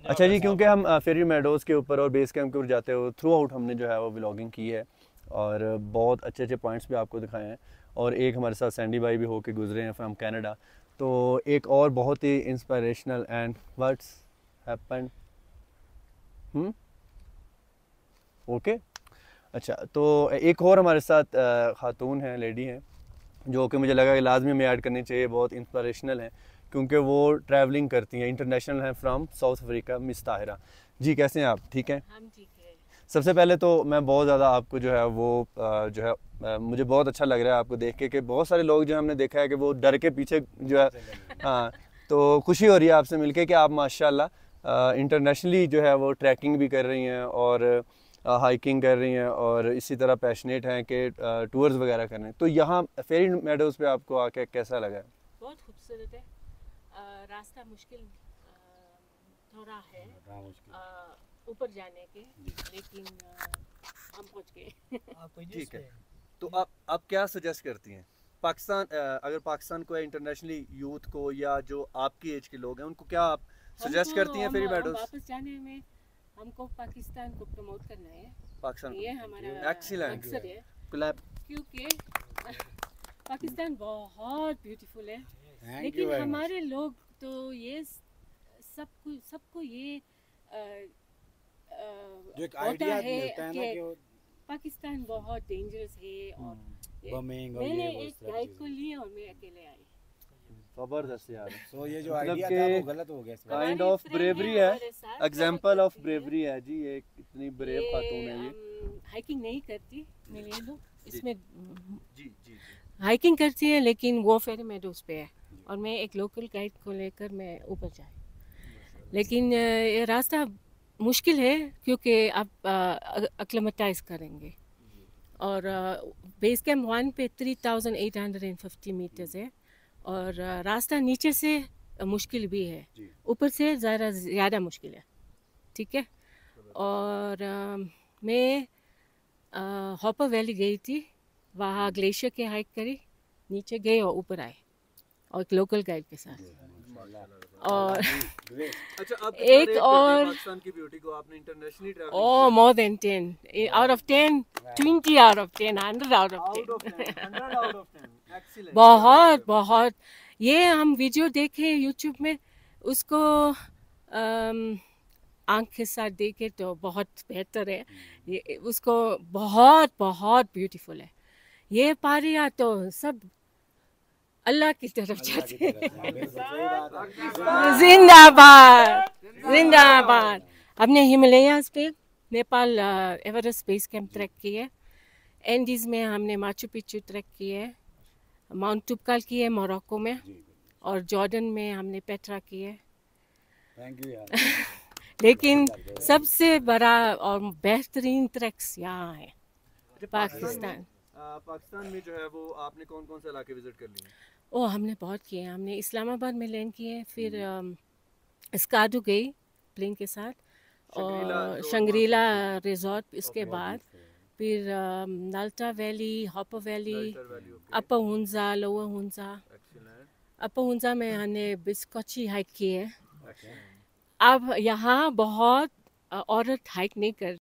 अच्छा जी, क्योंकि हम फेरी मेडोज़ के ऊपर और बेस कैंप के ऊपर जाते हो थ्रू आउट हमने जो है वो व्लॉगिंग की है और बहुत अच्छे अच्छे पॉइंट्स भी आपको दिखाए हैं। और एक हमारे साथ सैंडी भाई भी होके गुजरे हैं फ्रॉम कनाडा। तो एक और बहुत ही inspirational and what's happened okay. अच्छा, तो एक और हमारे साथ खातून हैं, लेडी हैं, जो कि मुझे लगा कि लाजमी में ऐड करनी चाहिए, बहुत इंस्पिरेशनल हैं क्योंकि वो ट्रैवलिंग करती हैं, इंटरनेशनल हैं from South Africa, miss Tahira ji. कैसे हैं आप? ठीक हैं? हम ठीक है। सबसे पहले तो मैं बहुत ज़्यादा आपको जो है वो जो है मुझे बहुत अच्छा लग रहा है आपको देख के कि बहुत सारे लोग जो हमने देखा है कि वो डर के पीछे जो है हाँ, तो खुशी हो रही है आपसे मिलके कि आप माशाल्लाह इंटरनेशनली जो है वो ट्रैकिंग भी कर रही हैं और हाइकिंग कर रही हैं और इसी तरह पैशनेट हैं कि टूर्स वगैरह कर रहे हैं। तो यहाँ फेरी मेडोज़ पे आपको आके कैसा लगा? बहुत खूबसूरत है। रास्ता मुश्किल थोड़ा है ऊपर जाने के, लेकिन हम पहुंच गए। ठीक है, तो आप क्या सजेस्ट करती हैं पाकिस्तान, अगर पाकिस्तान को इंटरनेशनली यूथ को या जो आपकी एज के लोग हैं उनको क्या आप सजेस्ट करती हैं फेरी मेडोज़? वापस जाने में हमको पाकिस्तान को प्रमोट करना है। पाकिस्तान ये हमारा एक्सीलेंट मकसद है, क्लैप। क्योंकि पाकिस्तान बहुत ब्यूटीफुल है, लेकिन हमारे लोग तो ये सबको ये जो एक होता आइडिया है मिलता है ना कि पाकिस्तान बहुत डेंजरस है और बमिंग और मैंने ये वो एक सब गाइड चीजें। को लिया और मैं अकेले आई। जबरदस्त यार। तो ये जो मतलब आइडिया कि था वो गलत हो गया इसमें। काइंड हमारी ऑफ friend ब्रेवरी है है, हमारे साथ, एग्जांपल ऑफ करती है। ब्रेवरी है जी, ये इतनी ब्रेव खातून है ये। हाइकिंग नहीं करती, मैं ले लूँ इसमें। जी जी जी। हाइकिंग करती है लेकिन वो फेरी मेडोज़ पे है और मैं एक लोकल गाइड को लेकर मैं ऊपर जाए। लेकिन ये रास्ता मुश्किल है क्योंकि आप अक्लेमेटाइज करेंगे। और बेस कैंप 1 पे 3850 मीटर्स है और रास्ता नीचे से मुश्किल भी है, ऊपर से ज़्यादा मुश्किल है। ठीक है। और मैं हॉपर वैली गई थी, वहाँ ग्लेशियर के हाइक करी, नीचे गए और ऊपर आए और एक लोकल गाइड के साथ। और अच्छा, आप एक और पाकिस्तान की ब्यूटी को आपने internationally Oh, more than 10. Out of 10, 20 out of 10, 100 out of 10. 100 out of 10 excellent. बहुत बहुत। ये हम वीडियो देखे यूट्यूब में, उसको आँख के साथ देखे तो बहुत बेहतर है। ये उसको बहुत बहुत ब्यूटीफुल है। ये पारियाँ तो सब अल्लाह की तरफ जाते हैं। जिंदाबाद जिंदाबाद। हमने हिमालयाज पे Nepal Everest base camp track किए, एंडीज में हमने माचू पिच्चू ट्रैक किए, माउंट टुपकाल किए मोरक्को में, और जॉर्डन में हमने पेट्रा किए। थैंक यू यार। लेकिन सबसे बड़ा और बेहतरीन ट्रैक्स यहाँ है पाकिस्तान। पाकिस्तान में जो है वो आपने कौन कौन से इलाके विजिट कर लिए? ओ हमने बहुत किए। हमने इस्लामाबाद में लैंड किए, फिर स्कार्डू गई प्लेन के साथ, और शंग्रीला रिजॉर्ट, इसके बाद फिर नाल्टा वैली, हॉपर वैली, अपर हुंजा, लोअर हुंजा। अपर हुंजा में हमने बिस्कोची हाइक की है। अब यहाँ बहुत औरत हाइक नहीं कर